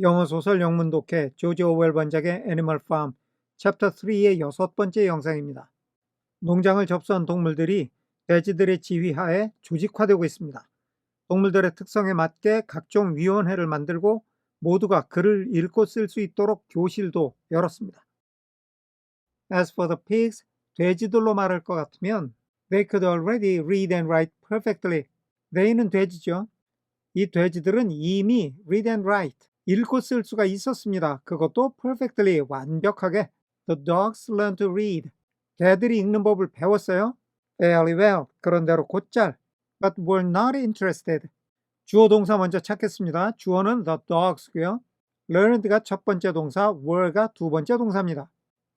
영어 소설 영문 독해 조지 오웰 원작의 애니멀 팜 챕터 3의 6번째 영상입니다. 농장을 접수한 동물들이 돼지들의 지휘하에 조직화되고 있습니다. 동물들의 특성에 맞게 각종 위원회를 만들고 모두가 글을 읽고 쓸 수 있도록 교실도 열었습니다. As for the pigs, 돼지들로 말할 것 같으면 they could already read and write perfectly. they는 돼지죠. 이 돼지들은 이미 read and write, 읽고 쓸 수가 있었습니다. 그것도 perfectly, 완벽하게. The dogs learned to read. 개들이 읽는 법을 배웠어요. Fairly well, 그런대로 곧잘. But were not interested. 주어 동사 먼저 찾겠습니다. 주어는 the dogs고요. learned가 첫 번째 동사, were가 두 번째 동사입니다.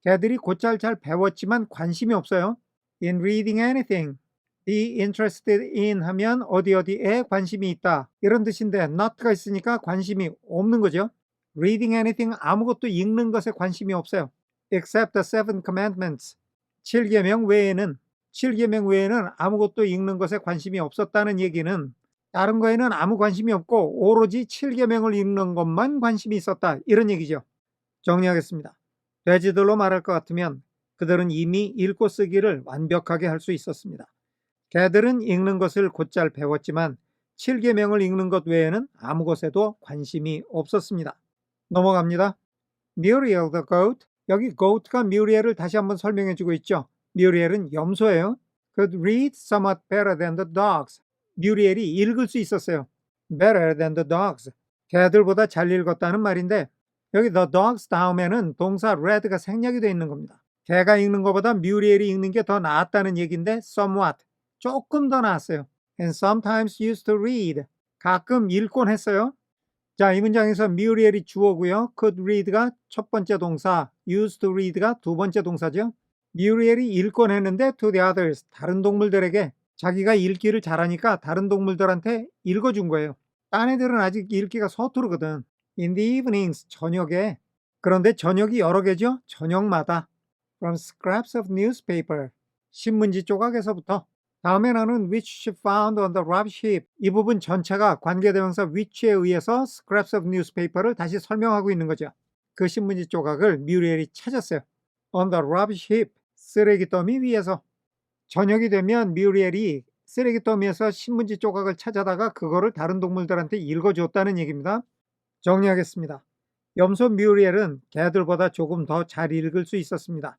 개들이 곧잘 잘 배웠지만 관심이 없어요. In reading anything. be interested in 하면 어디에 관심이 있다 이런 뜻인데 not가 있으니까 관심이 없는 거죠. reading anything, 아무것도 읽는 것에 관심이 없어요. except the seven commandments. 7계명 외에는 아무것도 읽는 것에 관심이 없었다는 얘기는 다른 거에는 아무 관심이 없고 오로지 7계명을 읽는 것만 관심이 있었다 이런 얘기죠. 정리하겠습니다. 돼지들로 말할 것 같으면 그들은 이미 읽고 쓰기를 완벽하게 할 수 있었습니다. 개들은 읽는 것을 곧잘 배웠지만 7계명을 읽는 것 외에는 아무 것에도 관심이 없었습니다. 넘어갑니다. Muriel the goat. 여기 goat가 Muriel을 다시 한번 설명해 주고 있죠. Muriel은 염소예요. Could read somewhat better than the dogs. Muriel이 읽을 수 있었어요. Better than the dogs. 개들보다 잘 읽었다는 말인데 여기 the dogs 다음에는 동사 read가 생략이 되어 있는 겁니다. 개가 읽는 것보다 Muriel이 읽는 게 더 나았다는 얘기인데 somewhat. 조금 더 나았어요. And sometimes used to read. 가끔 읽곤 했어요. 자, 이 문장에서 Muriel이 주어고요. Could read가 첫 번째 동사, used to read가 두 번째 동사죠. Muriel이 읽곤 했는데 to the others, 다른 동물들에게 자기가 읽기를 잘하니까 다른 동물들한테 읽어준 거예요. 딴 애들은 아직 읽기가 서투르거든. In the evenings, 저녁에. 그런데 저녁이 여러 개죠. 저녁마다. From scraps of newspaper, 신문지 조각에서부터. 다음에 나는 which she found on the rubbish heap. 이 부분 전체가 관계대명사 which에 의해서 scraps of newspaper를 다시 설명하고 있는 거죠. 그 신문지 조각을 뮤리엘이 찾았어요. on the rubbish heap, 쓰레기 더미 위에서. 저녁이 되면 뮤리엘이 쓰레기 더미에서 신문지 조각을 찾아다가 그거를 다른 동물들한테 읽어줬다는 얘기입니다. 정리하겠습니다. 염소 뮤리엘은 개들보다 조금 더 잘 읽을 수 있었습니다.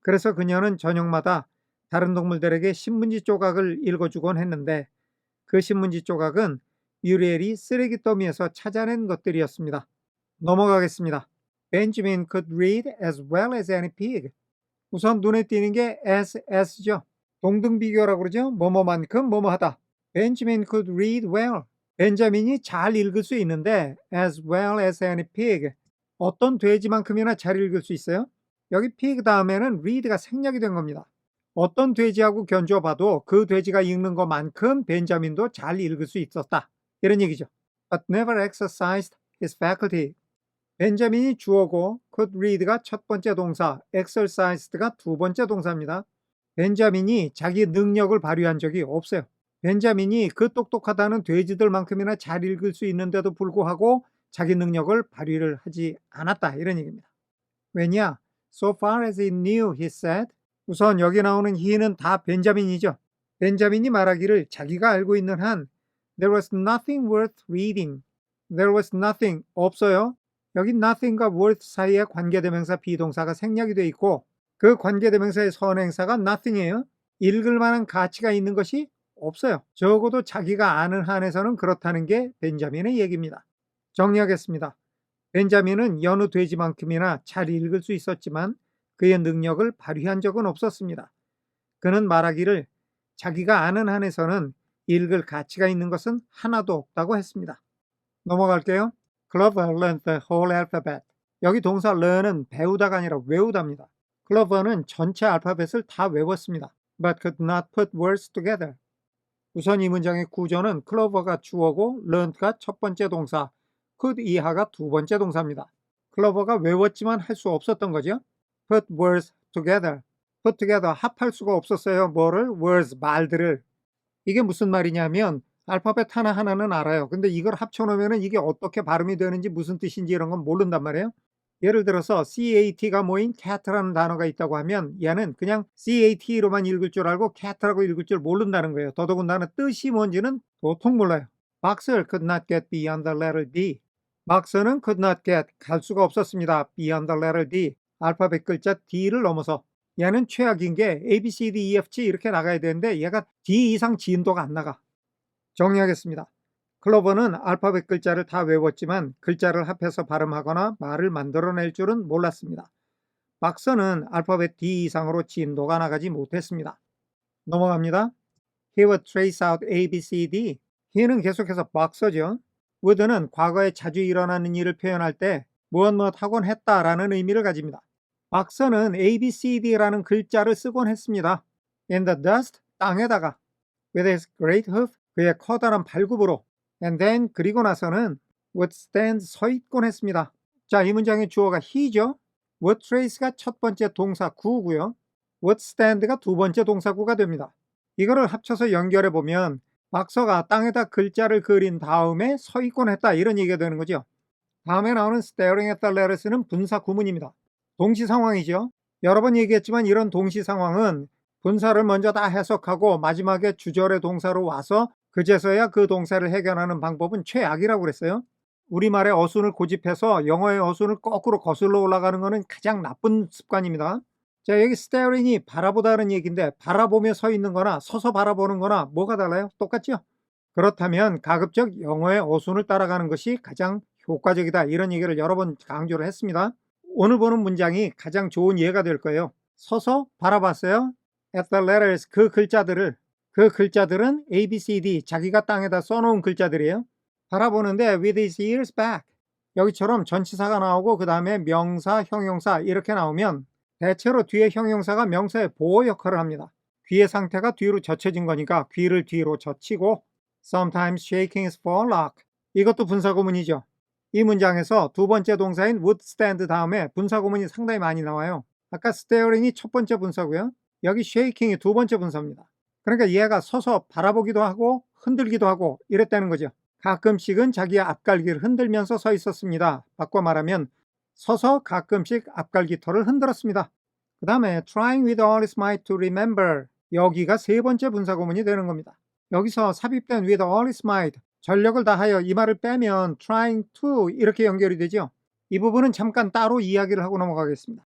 그래서 그녀는 저녁마다 다른 동물들에게 신문지 조각을 읽어주곤 했는데 그 신문지 조각은 뮤리엘이 쓰레기 더미에서 찾아낸 것들이었습니다. 넘어가겠습니다. Benjamin could read as well as any pig. 우선 눈에 띄는 게 as죠. 동등비교라고 그러죠. 뭐뭐만큼 뭐뭐하다. Benjamin could read well. 벤자민이 잘 읽을 수 있는데 as well as any pig. 어떤 돼지만큼이나 잘 읽을 수 있어요? 여기 pig 다음에는 read가 생략이 된 겁니다. 어떤 돼지하고 견주어 봐도 그 돼지가 읽는 것만큼 벤자민도 잘 읽을 수 있었다. 이런 얘기죠. But never exercised his faculty. 벤자민이 주어고 could read가 첫 번째 동사, exercised가 두 번째 동사입니다. 벤자민이 자기 능력을 발휘한 적이 없어요. 벤자민이 그 똑똑하다는 돼지들만큼이나 잘 읽을 수 있는데도 불구하고 자기 능력을 발휘를 하지 않았다. 이런 얘기입니다. 왜냐? So far as he knew, he said. 우선 여기 나오는 he는 다 벤자민이죠. 벤자민이 말하기를 자기가 알고 있는 한 there was nothing worth reading. There was nothing, 없어요. 여기 nothing과 worth 사이에 관계대명사 비동사가 생략이 되어 있고 그 관계대명사의 선행사가 nothing이에요. 읽을 만한 가치가 있는 것이 없어요. 적어도 자기가 아는 한에서는 그렇다는 게 벤자민의 얘기입니다. 정리하겠습니다. 벤자민은 여느 돼지만큼이나 잘 읽을 수 있었지만 그의 능력을 발휘한 적은 없었습니다. 그는 말하기를 자기가 아는 한에서는 읽을 가치가 있는 것은 하나도 없다고 했습니다. 넘어갈게요. Clover learned the whole alphabet. 여기 동사 learn은 배우다가 아니라 외우다입니다. Clover는 전체 알파벳을 다 외웠습니다. But could not put words together. 우선 이 문장의 구조는 Clover가 주어고 learned가 첫 번째 동사, could 이하가 두 번째 동사입니다. Clover가 외웠지만 할 수 없었던 거죠. Put words together. Put together, 합할 수가 없었어요. 뭐를? words, 말들을. 이게 무슨 말이냐면 알파벳 하나하나는 알아요. 근데 이걸 합쳐놓으면 이게 어떻게 발음이 되는지 무슨 뜻인지 이런 건 모른단 말이에요. 예를 들어서 cat가 모인 cat라는 단어가 있다고 하면 얘는 그냥 cat로만 읽을 줄 알고 cat라고 읽을 줄 모른다는 거예요. 더더군다나 뜻이 뭔지는 도통 몰라요. Boxer could not get beyond the letter D. 박서는 could not get, 갈 수가 없었습니다. beyond the letter D. 알파벳 글자 D를 넘어서. 얘는 최악인 게 A, B, C, D, E, F, G 이렇게 나가야 되는데 얘가 D 이상 진도가 안 나가. 정리하겠습니다. 클로버는 알파벳 글자를 다 외웠지만 글자를 합해서 발음하거나 말을 만들어낼 줄은 몰랐습니다. 박서는 알파벳 D 이상으로 진도가 나가지 못했습니다. 넘어갑니다. He would trace out A, B, C, D. he는 계속해서 박서죠. would는 과거에 자주 일어나는 일을 표현할 때 무엇 하곤 했다라는 의미를 가집니다. 박서는 A, B, C, D라는 글자를 쓰곤 했습니다. In the dust, 땅에다가. With his great hoof, 그의 커다란 발굽으로. And then, 그리고 나서는 would stand, 서 있곤 했습니다. 자, 이 문장의 주어가 he죠. would trace가 첫 번째 동사 구고요. would stand가 두 번째 동사구가 됩니다. 이거를 합쳐서 연결해 보면 박서가 땅에다 글자를 그린 다음에 서 있곤 했다 이런 얘기가 되는 거죠. 다음에 나오는 staring at the letters는 분사 구문입니다. 동시 상황이죠. 여러 번 얘기했지만 이런 동시 상황은 분사를 먼저 다 해석하고 마지막에 주절의 동사로 와서 그제서야 그 동사를 해결하는 방법은 최악이라고 그랬어요. 우리말의 어순을 고집해서 영어의 어순을 거꾸로 거슬러 올라가는 것은 가장 나쁜 습관입니다. 자, 여기 staring이 바라보다는 얘기인데 바라보며 서 있는 거나 서서 바라보는 거나 뭐가 달라요? 똑같죠? 그렇다면 가급적 영어의 어순을 따라가는 것이 가장 효과적이다 이런 얘기를 여러 번 강조를 했습니다. 오늘 보는 문장이 가장 좋은 예가 될 거예요. 서서 바라봤어요. At the letters, 그 글자들은 A, B, C, D 자기가 땅에다 써놓은 글자들이에요. 바라보는데 with his ears back 여기처럼 전치사가 나오고 그 다음에 명사, 형용사 이렇게 나오면 대체로 뒤에 형용사가 명사의 보호 역할을 합니다. 귀의 상태가 뒤로 젖혀진 거니까 귀를 뒤로 젖히고 sometimes shaking his forelock 이것도 분사구문이죠. 이 문장에서 두 번째 동사인 would stand 다음에 분사구문이 상당히 많이 나와요. 아까 staring이 첫 번째 분사고요. 여기 shaking이 두 번째 분사입니다. 그러니까 얘가 서서 바라보기도 하고 흔들기도 하고 이랬다는 거죠. 가끔씩은 자기의 앞갈기를 흔들면서 서 있었습니다. 바꿔 말하면 서서 가끔씩 앞갈기털을 흔들었습니다. 그 다음에 trying with all his might to remember 여기가 세 번째 분사구문이 되는 겁니다. 여기서 삽입된 with all his might 전력을 다하여 이 말을 빼면 trying to 이렇게 연결이 되죠. 이 부분은 잠깐 따로 이야기를 하고 넘어가겠습니다.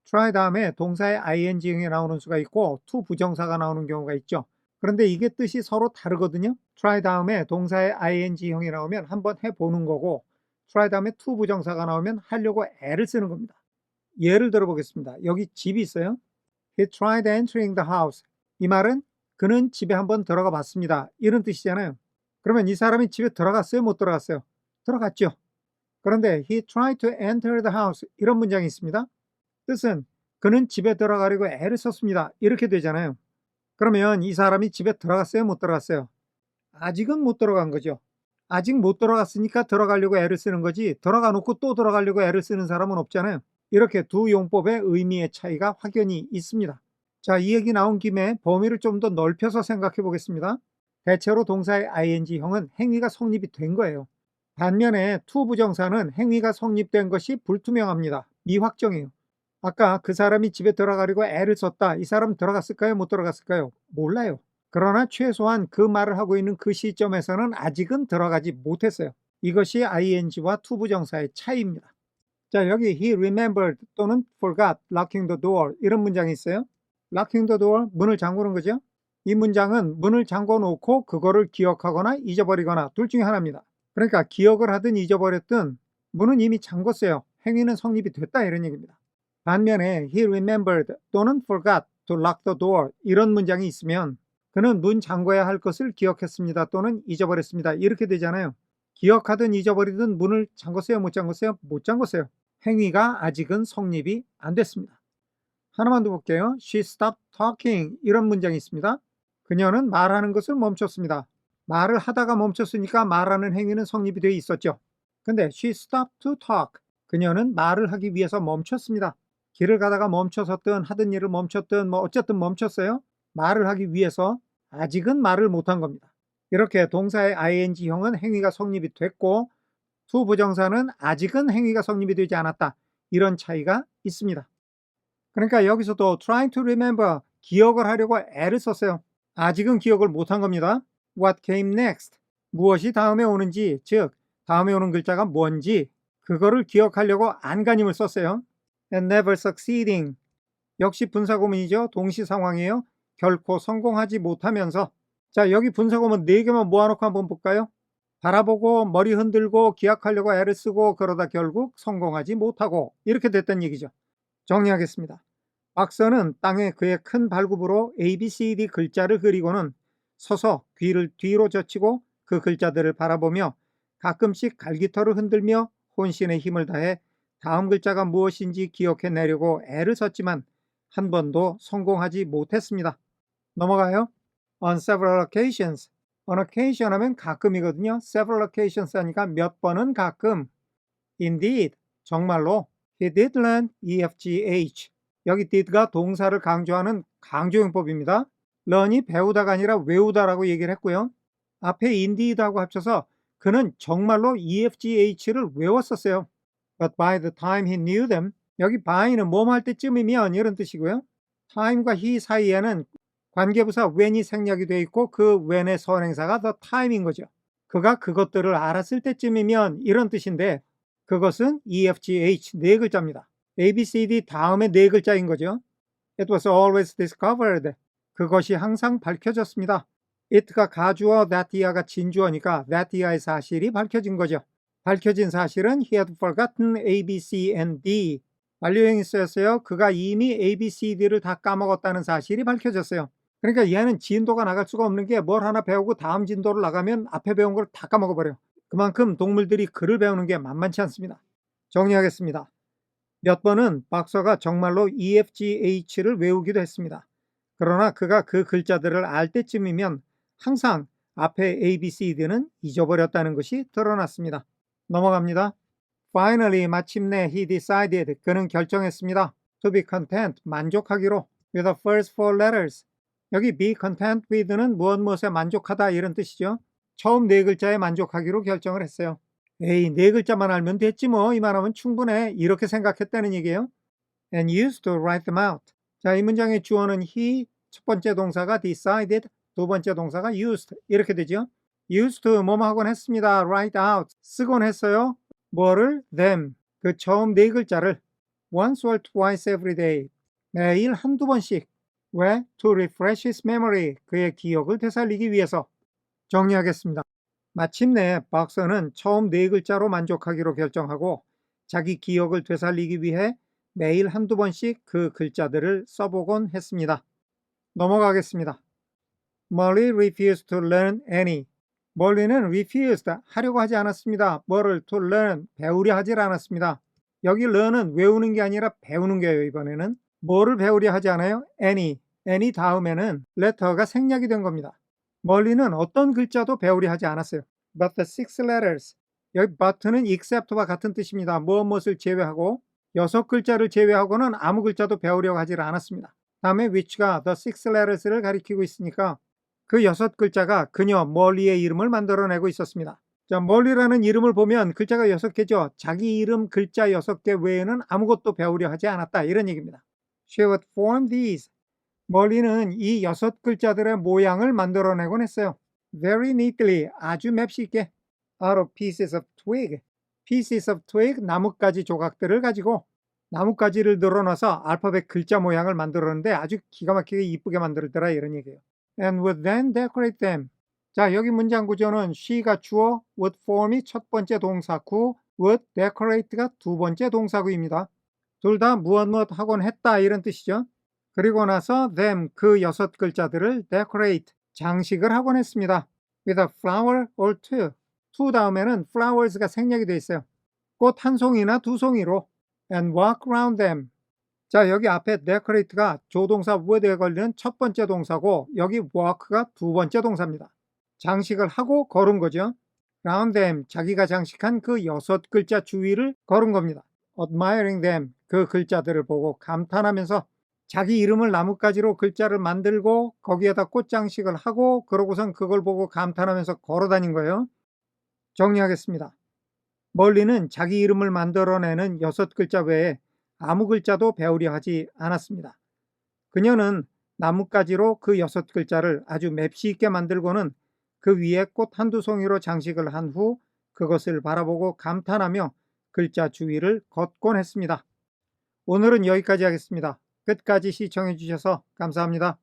try 다음에 동사의 ing형이 나오는 수가 있고 to 부정사가 나오는 경우가 있죠. 그런데 이게 뜻이 서로 다르거든요. try 다음에 동사의 ing형이 나오면 한번 해보는 거고 try 다음에 to 부정사가 나오면 하려고 애를 쓰는 겁니다. 예를 들어보겠습니다. 여기 집이 있어요. He tried entering the house. 이 말은 그는 집에 한번 들어가 봤습니다. 이런 뜻이잖아요. 그러면 이 사람이 집에 들어갔어요? 못 들어갔어요? 들어갔죠. 그런데 he tried to enter the house 이런 문장이 있습니다. 뜻은 그는 집에 들어가려고 애를 썼습니다. 이렇게 되잖아요. 그러면 이 사람이 집에 들어갔어요? 못 들어갔어요? 아직은 못 들어간 거죠. 아직 못 들어갔으니까 들어가려고 애를 쓰는 거지 들어가 놓고 또 들어가려고 애를 쓰는 사람은 없잖아요. 이렇게 두 용법의 의미의 차이가 확연히 있습니다. 자, 이 얘기 나온 김에 범위를 좀 더 넓혀서 생각해 보겠습니다. 대체로 동사의 ing형은 행위가 성립이 된 거예요. 반면에 to 부정사는 행위가 성립된 것이 불투명합니다. 미확정이에요. 아까 그 사람이 집에 들어가려고 애를 썼다. 이 사람 들어갔을까요? 못 들어갔을까요? 몰라요. 그러나 최소한 그 말을 하고 있는 그 시점에서는 아직은 들어가지 못했어요. 이것이 ing와 to 부정사의 차이입니다. 자, 여기 he remembered 또는 forgot locking the door 이런 문장이 있어요. locking the door, 문을 잠그는 거죠. 이 문장은 문을 잠궈 놓고 그거를 기억하거나 잊어버리거나 둘 중에 하나입니다. 그러니까 기억을 하든 잊어버렸든 문은 이미 잠궜어요. 행위는 성립이 됐다 이런 얘기입니다. 반면에 he remembered 또는 forgot to lock the door 이런 문장이 있으면 그는 문 잠궈야 할 것을 기억했습니다 또는 잊어버렸습니다. 이렇게 되잖아요. 기억하든 잊어버리든 문을 잠궜어요? 못 잠궜어요? 못 잠궜어요. 행위가 아직은 성립이 안 됐습니다. 하나만 더 볼게요. She stopped talking 이런 문장이 있습니다. 그녀는 말하는 것을 멈췄습니다. 말을 하다가 멈췄으니까 말하는 행위는 성립이 되어 있었죠. 근데 she stopped to talk 그녀는 말을 하기 위해서 멈췄습니다. 길을 가다가 멈춰섰든 하던 일을 멈췄든 어쨌든 멈췄어요. 말을 하기 위해서 아직은 말을 못한 겁니다. 이렇게 동사의 ing형은 행위가 성립이 됐고 to 부정사는 아직은 행위가 성립이 되지 않았다. 이런 차이가 있습니다. 그러니까 여기서도 trying to remember, 기억을 하려고 애를 썼어요. 아직은 기억을 못한 겁니다. What came next, 무엇이 다음에 오는지, 즉 다음에 오는 글자가 뭔지 그거를 기억하려고 안간힘을 썼어요. And never succeeding, 역시 분사구문이죠. 동시상황이에요. 결코 성공하지 못하면서. 자, 여기 분사구문 4개만 모아놓고 한번 볼까요? 바라보고 머리 흔들고 기억하려고 애를 쓰고 그러다 결국 성공하지 못하고 이렇게 됐던 얘기죠. 정리하겠습니다. 박사는 땅에 그의 큰 발굽으로 ABCD 글자를 그리고는 서서 귀를 뒤로 젖히고 그 글자들을 바라보며 가끔씩 갈기털을 흔들며 혼신의 힘을 다해 다음 글자가 무엇인지 기억해내려고 애를 썼지만 한 번도 성공하지 못했습니다. 넘어가요. On several occasions. On occasion 하면 가끔이거든요. several occasions 하니까 몇 번은 가끔. Indeed, 정말로 he did learn EFGH. 여기 did가 동사를 강조하는 강조용법입니다. learn이 배우다가 아니라 외우다라고 얘기를 했고요. 앞에 indeed하고 합쳐서 그는 정말로 EFGH를 외웠었어요. But by the time he knew them, 여기 by는 뭐뭐 할 때쯤이면 이런 뜻이고요. time과 he 사이에는 관계부사 when이 생략이 되어 있고 그 when의 선행사가 the time인 거죠. 그가 그것들을 알았을 때쯤이면 이런 뜻인데 그것은 EFGH 4글자입니다. ABCD 다음에 4글자인 거죠. It was always discovered. 그것이 항상 밝혀졌습니다. it가 가주어, that year가 진주어니까 that year의 사실이 밝혀진 거죠. 밝혀진 사실은 he had forgotten A, B, C, and D. 완료형이 쓰였어요. 그가 이미 A, B, C, D를 다 까먹었다는 사실이 밝혀졌어요. 그러니까 얘는 진도가 나갈 수가 없는 게 뭘 하나 배우고 다음 진도를 나가면 앞에 배운 걸 다 까먹어버려요. 그만큼 동물들이 글을 배우는 게 만만치 않습니다. 정리하겠습니다. 몇 번은 박사가 정말로 EFGH를 외우기도 했습니다. 그러나 그가 그 글자들을 알 때쯤이면 항상 앞에 A, B, C, D는 잊어버렸다는 것이 드러났습니다. 넘어갑니다. Finally, 마침내 he decided, 그는 결정했습니다. To be content, 만족하기로. With the first 4 letters. 여기 be content with는 무엇에 만족하다 이런 뜻이죠. 처음 4글자에 만족하기로 결정을 했어요. 에이, 4글자만 알면 됐지 뭐, 이만하면 충분해, 이렇게 생각했다는 얘기예요. And used to write them out. 자, 이 문장의 주어는 he, 첫 번째 동사가 decided, 두 번째 동사가 used, 이렇게 되죠. used to 뭐뭐 하곤 했습니다. write out, 쓰곤 했어요. 뭐를? them, 그 처음 4글자를 once or twice every day, 매일 한두 번씩. 왜? To refresh his memory, 그의 기억을 되살리기 위해서. 정리하겠습니다. 마침내 박사는 처음 4글자로 만족하기로 결정하고 자기 기억을 되살리기 위해 매일 한두 번씩 그 글자들을 써보곤 했습니다. 넘어가겠습니다. Molly refused to learn any. 멀리는 refused, 하려고 하지 않았습니다. 뭐를 to learn, 배우려 하지 않았습니다. 여기 learn은 외우는 게 아니라 배우는 거예요. 이번에는 뭐를 배우려 하지 않아요? any 다음에는 letter가 생략이 된 겁니다. 멀리는 어떤 글자도 배우려 하지 않았어요. But the 6 letters, 여기 but는 except와 같은 뜻입니다. 무엇을 제외하고 6글자를 제외하고는 아무 글자도 배우려고 하지 않았습니다. 다음에 which가 the 6 letters를 가리키고 있으니까 그 6글자가 그녀 멀리의 이름을 만들어내고 있었습니다. 자, 멀리라는 이름을 보면 글자가 6개죠. 자기 이름 글자 6개 외에는 아무것도 배우려 하지 않았다, 이런 얘기입니다. She would form these. 멀리는 이 6글자들의 모양을 만들어내곤 했어요. Very neatly, 아주 맵쉽게. Out of pieces of twig. Pieces of twig, 나뭇가지 조각들을 가지고 나뭇가지를 늘어놔서 알파벳 글자 모양을 만들었는데 아주 기가 막히게 이쁘게 만들더라, 이런 얘기예요. And would then decorate them. 자, 여기 문장 구조는 she가 주어, would form이 첫 번째 동사구, would decorate가 두 번째 동사구입니다. 둘 다 무엇 하곤 했다, 이런 뜻이죠. 그리고 나서 them, 그 6글자들을 decorate, 장식을 하곤 했습니다. with a flower or two. two 다음에는 flowers가 생략이 되어 있어요. 꽃 한 송이나 두 송이로. and walk around them. 자, 여기 앞에 decorate가 조동사 would에 걸리는 첫 번째 동사고 여기 walk가 두 번째 동사입니다. 장식을 하고 걸은 거죠. around them, 자기가 장식한 그 6글자 주위를 걸은 겁니다. admiring them, 그 글자들을 보고 감탄하면서 자기 이름을 나뭇가지로 글자를 만들고 거기에다 꽃장식을 하고 그러고선 그걸 보고 감탄하면서 걸어 다닌 거예요. 정리하겠습니다. 멀리는 자기 이름을 만들어내는 6글자 외에 아무 글자도 배우려 하지 않았습니다. 그녀는 나뭇가지로 그 6글자를 아주 맵시 있게 만들고는 그 위에 꽃 한두 송이로 장식을 한 후 그것을 바라보고 감탄하며 글자 주위를 걷곤 했습니다. 오늘은 여기까지 하겠습니다. 끝까지 시청해 주셔서 감사합니다.